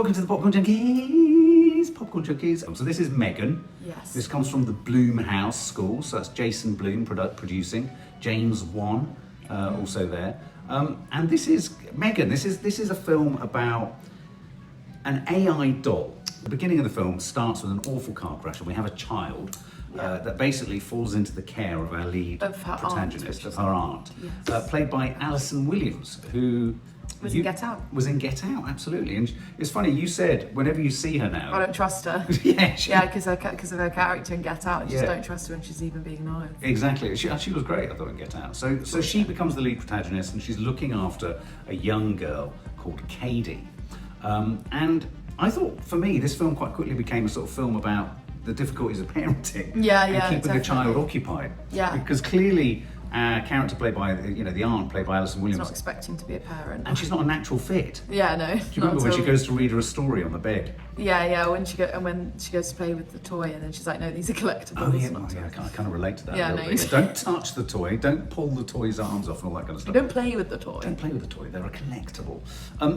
welcome to the Popcorn Junkies. Popcorn Junkies. So this is M3GAN. Yes. This comes from the Blum House School. So that's Jason Blum producing. James Wan also there. And this is M3GAN. This is a film about an AI doll. The beginning of the film starts with an awful car crash, and we have a child that basically falls into the care of our lead protagonist, of her aunt, played by Allison Williams, who was in Get Out. Was in Get Out, absolutely. And it's funny, you said whenever you see her now, I don't trust her. yeah, because of her character in Get Out. I just don't trust her when she's even being nice. Exactly. She was great, I thought, in Get Out. So she becomes the lead protagonist, and she's looking after a young girl called Katie. And I thought, for me, this film quite quickly became a sort of film about the difficulties of parenting and keeping a child occupied. Yeah. Because clearly, our character played by, the aunt played by Allison Williams. She's not expecting to be a parent. And she's not a natural fit. Yeah, no. Do you remember when she goes to read her a story on the bed? Yeah, when she goes to play with the toy, and then she's like, no, these are collectibles. Oh yeah, I kind of relate to that a little bit. Don't touch the toy, don't pull the toy's arms off and all that kind of stuff. Don't play with the toy. Don't play with the toy, they're a collectible.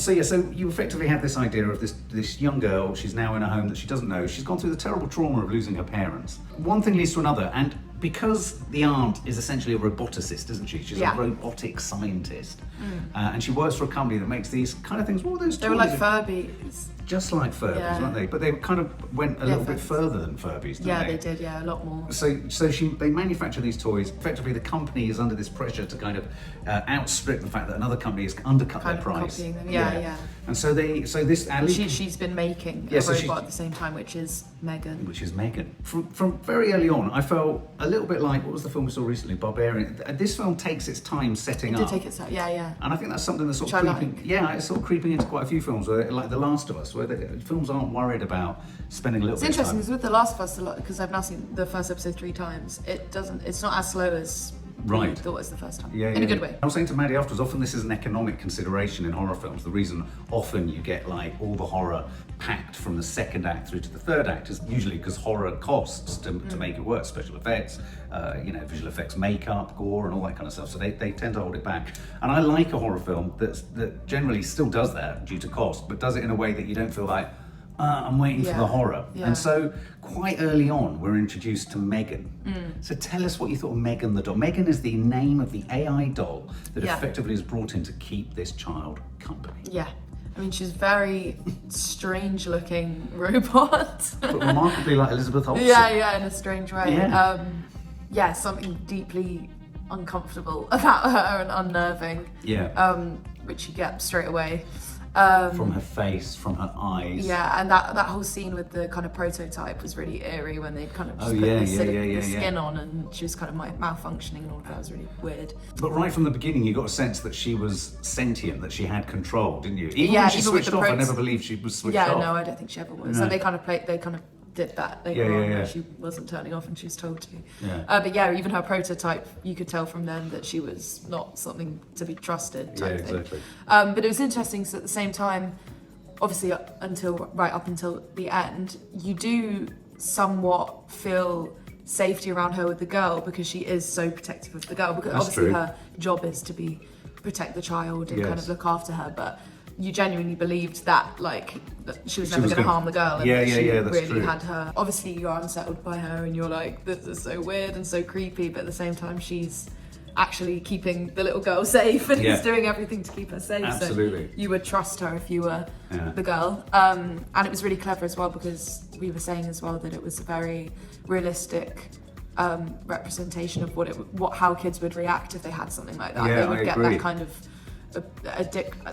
So you effectively have this idea of this young girl. She's now in a home that she doesn't know. She's gone through the terrible trauma of losing her parents. One thing leads to another, and because the aunt is essentially a roboticist, isn't she? She's a robotic scientist. And she works for a company that makes these kind of things. What were those toys? They were like Furbies. Just like Furbies, weren't they? But they kind of went a little bit further than Furbies, didn't they? Yeah, they did, a lot more. So they manufacture these toys. Effectively, the company is under this pressure to kind of outstrip the fact that another company has undercut their price. Copying them. Yeah. And she's been making a robot at the same time, which is M3GAN. Which is M3GAN. From very early on, I felt a little bit like, what was the film we saw recently, Barbarian? This film takes its time setting up. It did take its time, yeah. And I think that's something that's sort of creeping. Yeah, it's sort of creeping into quite a few films, like The Last of Us, where films aren't worried about spending a little bit of time. It's interesting, because with The Last of Us, because I've now seen the first episode 3 times, it's not as slow as I thought it was the first time. In a good way. I was saying to Maddie afterwards, often this is an economic consideration in horror films. The reason often you get like all the horror packed from the second act through to the third act is usually because horror costs to make it work. Special effects, visual effects, makeup, gore, and all that kind of stuff. So they tend to hold it back. And I like a horror film that generally still does that due to cost, but does it in a way that you don't feel like, I'm waiting for the horror. And so quite early on, we're introduced to M3GAN. So tell us what you thought of M3GAN the doll. M3GAN is the name of the AI doll that effectively is brought in to keep this child company. Yeah. I mean, she's a very strange looking robot. But remarkably like Elizabeth Olsen. Yeah, in a strange way. Something deeply uncomfortable about her and unnerving. Which you get straight away. From her face, from her eyes. Yeah, and that whole scene with the kind of prototype was really eerie when they kind of just put the skin on, and she was kind of malfunctioning, and all of that was really weird. But right from the beginning, you got a sense that she was sentient, that she had control, didn't you? Even when she switched off, I never believed she was switched off. Yeah, no, I don't think she ever was. So they kind of did that later on where she wasn't turning off and she was told to. But even her prototype, you could tell from then that she was not something to be trusted type thing. Exactly. But it was interesting, so at the same time, obviously right up until the end, you do somewhat feel safety around her with the girl, because she is so protective of the girl, because obviously her job is to protect the child and kind of look after her, but you genuinely believed that she was never going to harm the girl, and she really had her. Obviously you're unsettled by her and you're like, this is so weird and so creepy, but at the same time she's actually keeping the little girl safe and is doing everything to keep her safe. Absolutely. So you would trust her if you were the girl. And it was really clever as well, because we were saying as well that it was a very realistic representation of how kids would react if they had something like that. They would get that kind of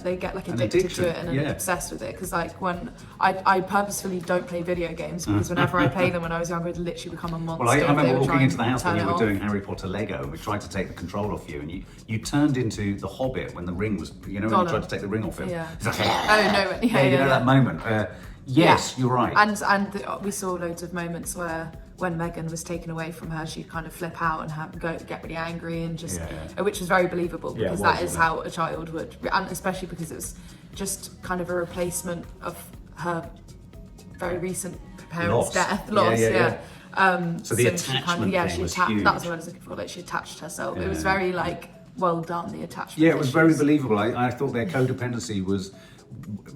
they get addicted to it and obsessed with it, because when I purposefully don't play video games, because whenever I play them when I was younger, I'd literally become a monster. Well, I remember walking into the house when you were doing Harry Potter Lego, and we tried to take the control off you, and you turned into the Hobbit when the ring was, when you tried to take the ring off him. That moment. Yes, you're right. And we saw loads of moments where when M3GAN was taken away from her, she'd kind of flip out and get really angry and just, which was very believable, because that is how a child would, and especially because it was just kind of a replacement of her very recent parents' death. So the attachment thing was huge. That was what I was looking for. She attached herself. It was very well done, the attachment. Yeah, it was very believable. I thought their codependency was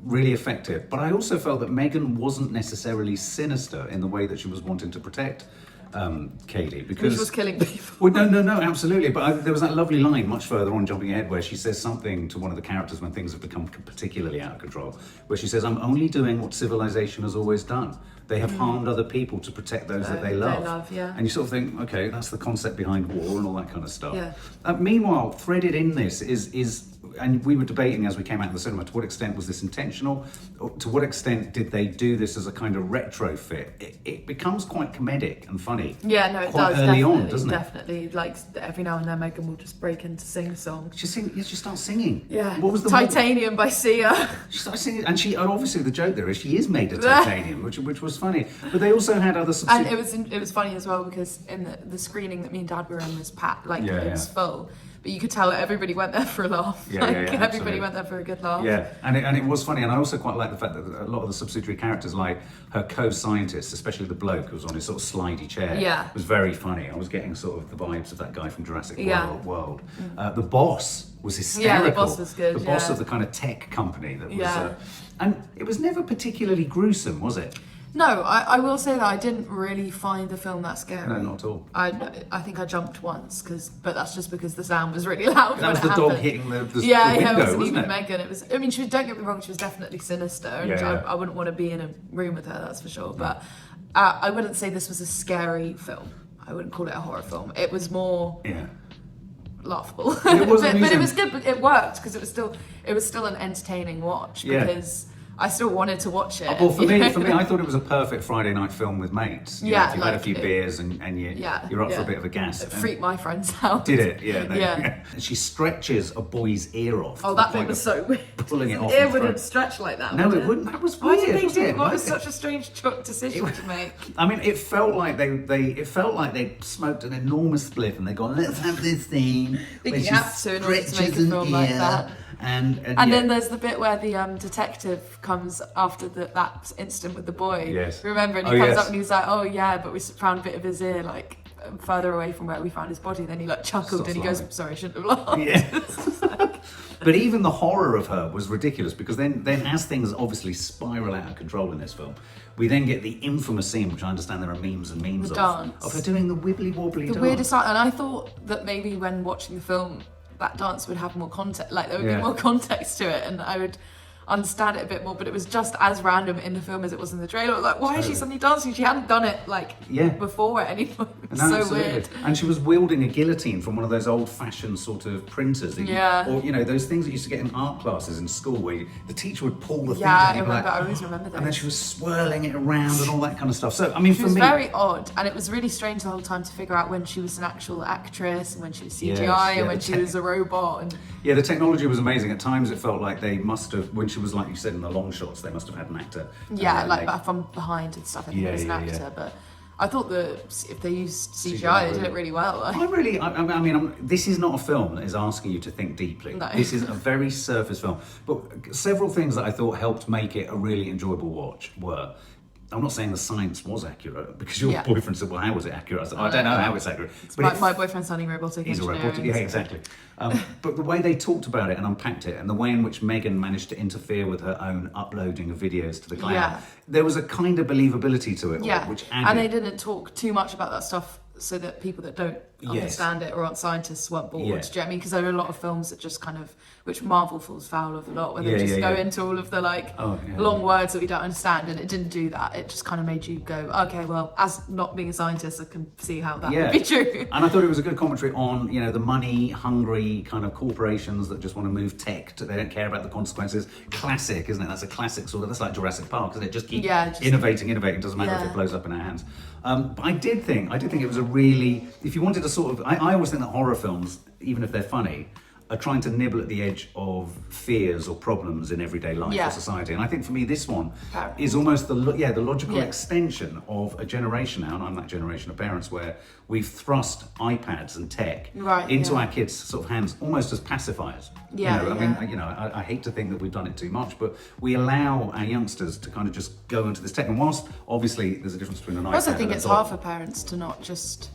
really effective. But I also felt that M3GAN wasn't necessarily sinister in the way that she was wanting to protect Katie, because she was killing people. Well, no, absolutely. But there was that lovely line much further on, jumping ahead, where she says something to one of the characters when things have become particularly out of control, where she says, "I'm only doing what civilization has always done. They have harmed other people to protect those that they love." Yeah. And you sort of think, okay, that's the concept behind war and all that kind of stuff. Yeah. Meanwhile, threaded in this is, and we were debating as we came out of the cinema, to what extent was this intentional? Or to what extent did they do this as a kind of retrofit? It becomes quite comedic and funny. Yeah, no, it quite does. early definitely, on, doesn't it? Definitely. Like every now and then, M3GAN will just break into sing a song. She starts singing. Yeah. What was the Titanium by Sia. She started singing, and obviously the joke there is she is made of titanium, which was funny. But they also had other. And it was funny as well because in the screening that me and Dad were in was packed, like it was full. But you could tell that everybody went there for a laugh. Everybody went there for a good laugh. Yeah, and it was funny, and I also quite like the fact that a lot of the subsidiary characters, like her co-scientist, especially the bloke who was on his sort of slidey chair, was very funny. I was getting sort of the vibes of that guy from Jurassic World. The boss was hysterical. Yeah, the boss was good. The boss of the kind of tech company that was, and it was never particularly gruesome, was it? No, I will say that I didn't really find the film that scary. No, not at all. I think I jumped once, but that's just because the sound was really loud. That was the dog hitting the window, it wasn't wasn't even it? M3GAN. It was. I mean, don't get me wrong, she was definitely sinister, and I wouldn't want to be in a room with her. That's for sure. But I wouldn't say this was a scary film. I wouldn't call it a horror film. It was more laughable. It was but it was good. But it worked because it was still an entertaining watch because I still wanted to watch it. Well, for me, I thought it was a perfect Friday night film with mates. You know, if you've had a few beers and you're up for a bit of a gas. It freaked my friends out. Did it? Yeah. And she stretches a boy's ear off. Oh, that bit was so weird. Pulling it off. It wouldn't stretch like that. No, it wouldn't. That was weird. Why did they do it? What was such a strange decision to make? I mean, it felt like they smoked an enormous spliff and they gone, let's have this scene. I think you have to in order to make a film like that. And then there's the bit where the detective comes after that incident with the boy. Yes. Remember? And he comes up and he's like, "Oh yeah, but we found a bit of his ear like further away from where we found his body." Then he like chuckled and he goes, "Sorry, I shouldn't have laughed." Yeah. But even the horror of her was ridiculous because then as things obviously spiral out of control in this film, we then get the infamous scene, which I understand there are memes and memes of her doing the wibbly wobbly dance. The weirdest, and I thought that maybe when watching the film, that dance would have more context, like there would be more context to it, and I would understand it a bit more. But it was just as random in the film as it was in the trailer. I was like, why is she suddenly dancing? She hadn't done it before at any point. It was so weird. And she was wielding a guillotine from one of those old-fashioned sort of printers. Or those things that you used to get in art classes in school, where the teacher would pull the thing down. I always remember that. And then she was swirling it around and all that kind of stuff. So I mean, she was very odd, and it was really strange the whole time to figure out when she was an actual actress and when she was CGI and when she was a robot. And the technology was amazing. At times, it felt like they must have, when she was, like you said, in the long shots, they must have had an actor. From behind and stuff. I think it was an actor, but I thought that if they used CGI, they did it really well. This is not a film that is asking you to think deeply. No. This is a very surface film. But several things that I thought helped make it a really enjoyable watch were, I'm not saying the science was accurate, because your boyfriend said, well, how was it accurate? I said, I don't know how it's accurate. My boyfriend's studying robotic engineering. He's a robotic, exactly. But the way they talked about it and unpacked it, and the way in which M3GAN managed to interfere with her own uploading of videos to the cloud, there was a kind of believability to it all, which added... And they didn't talk too much about that stuff so that people that don't understand it or aren't scientists weren't bored. Do you know what I mean? Because there are a lot of films that just kind of, which Marvel falls foul of a lot, where they just go into all of the long words that we don't understand, and it didn't do that. It just kind of made you go, okay, well, as not being a scientist, I can see how that would be true. And I thought it was a good commentary on, the money-hungry kind of corporations that just want to move tech. They don't care about the consequences. Classic, isn't it? That's a classic sort of, that's like Jurassic Park, isn't it? Just keep innovating, doesn't matter if it blows up in our hands. But I did think it was a really, if you wanted to sort of, I always think that horror films, even if they're funny, are trying to nibble at the edge of fears or problems in everyday life or society. And I think for me, this one is almost the logical extension of a generation now, and I'm that generation of parents, where we've thrust iPads and tech into our kids' sort of hands almost as pacifiers. I hate to think that we've done it too much, but we allow our youngsters to kind of just go into this tech. And whilst obviously there's a difference between an iPad and a I also think it's dog. hard for parents to not just,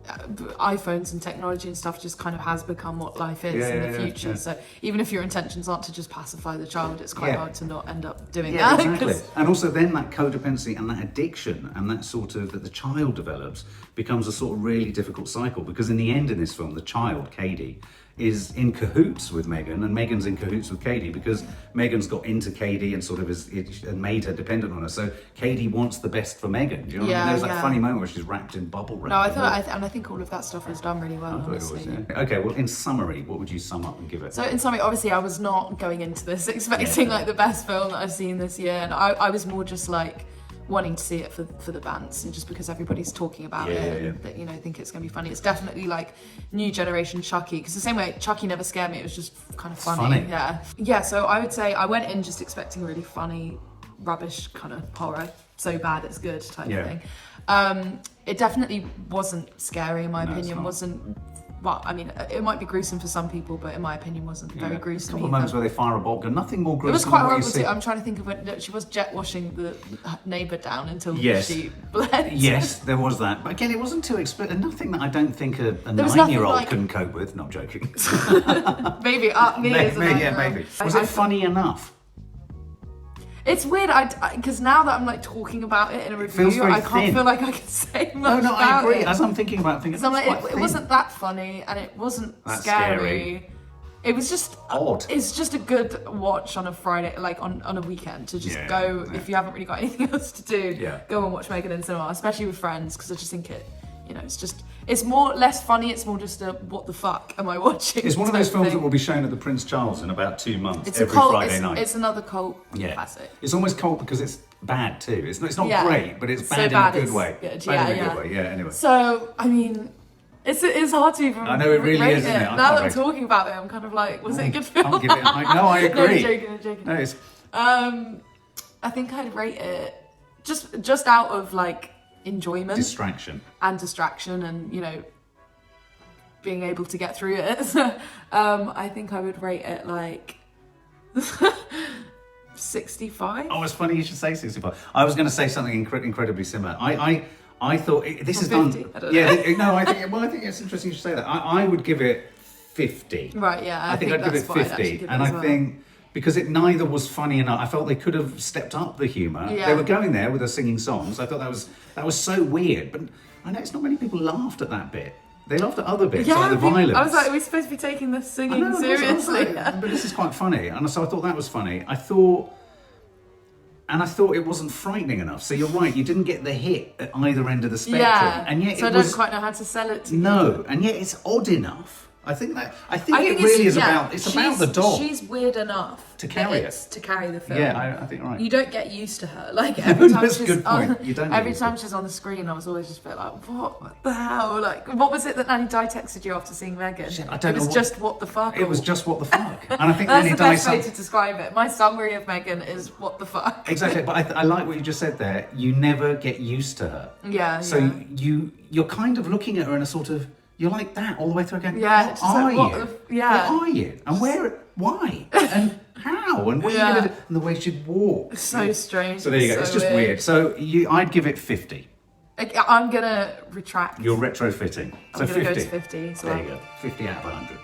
iPhones and technology and stuff just kind of has become what life is in the future. So even if your intentions aren't to just pacify the child, it's quite hard to not end up doing that. Exactly. And also then that codependency and that addiction and that sort of that the child develops becomes a sort of really difficult cycle, because in the end in this film, the child, Katie, is in cahoots with M3GAN, and M3GAN's in cahoots with Katie because M3GAN's got into Katie and sort of and made her dependent on her. So Katie wants the best for M3GAN. Do you know what I mean? There's that funny moment where she's wrapped in bubble wrap. No, I think all of that stuff was done really well, honestly. Okay, well, in summary, what would you sum up and give it? So in summary, obviously I was not going into this expecting like the best film that I've seen this year, and I was more just like wanting to see it for the bands, and just because everybody's talking about it, and that, you know, think it's going to be funny. It's definitely like new generation Chucky, because the same way Chucky never scared me, it was just kind of funny. Yeah, so I would say I went in just expecting really funny, rubbish kind of horror, so bad it's good type of thing. It definitely wasn't scary in my opinion. Wasn't, well, I mean, it might be gruesome for some people, but in my opinion, wasn't very gruesome. There's a couple of moments where they fire a bolt gun. Nothing more gruesome. It was quite than what horrible too. I'm trying to think of when she was jet washing the neighbour down until she bled. Yes, there was that. But again, it wasn't too explicit. Nothing that I don't think a 9-year-old couldn't cope with. Not joking. Maybe maybe. Was it funny enough? It's weird, because now that I'm like talking about it in a review, I can't feel like I can say much about I agree. it. As I'm thinking about it, I'm like, it wasn't that funny, and it wasn't scary. It was just odd. It's just a good watch on a Friday, like on a weekend, to just go, if you haven't really got anything else to do, go and watch M3GAN in cinema, especially with friends, because I just think it's more less funny. It's more just a what the fuck am I watching? It's one of those films that will be shown at the Prince Charles in about 2 months. It's every Friday night. It's another cult classic. It's almost cult because it's bad too. It's not great, but it's bad in a good way. Good. Bad in a good way. Yeah. Anyway. So I mean, it's hard to even. I know it really is, isn't it? Now that I'm talking about it, I'm kind of like, was it a good film? Can't give it. No, I agree. I'm joking. No, it's... I think I'd rate it just out of like enjoyment, distraction, and you know, being able to get through it. I think I would rate it like 65. Oh, it's funny you should say 65. I was going to say something incredibly similar. I thought this is 50, done. I don't know. I think it's interesting you should say that. I would give it 50. Right, yeah. I think I'd give it 50, and I think because it neither was funny enough. I felt they could have stepped up the humour. They were going there with the singing songs. I thought that was so weird, but I know it's not many people laughed at that bit. They laughed at other bits, like the violence. I was like, are we supposed to be taking this singing seriously? But this is quite funny, and so I thought that was funny. I thought it wasn't frightening enough. So you're right, you didn't get the hit at either end of the spectrum, and yet I don't quite know how to sell it to you. No, and yet it's odd enough. I think it really is about the dog. She's weird enough to carry it. To carry the film. Yeah, I think you're right. You don't get used to her. Like every time she's good point. You don't every time she's on the screen, I was always just a bit like, what the hell? Like, what was it that Nanny Di texted you after seeing M3GAN? I don't know. Just what the fuck. It was just what the fuck. And I think that's Nanny the Di best way to describe it. My summary of M3GAN is what the fuck. Exactly, but I like what you just said there. You never get used to her. Yeah. So you're kind of looking at her in a sort of. You're like that all the way through again. Yeah, what are you? What are you? And why? And how? And what are you going to do? And the way she'd walk. So strange. So there you go. It's just weird. So I'd give it 50. I'm going to retract. You're retrofitting. I'm going to go to 50 as well. There you go. 50 out of 100.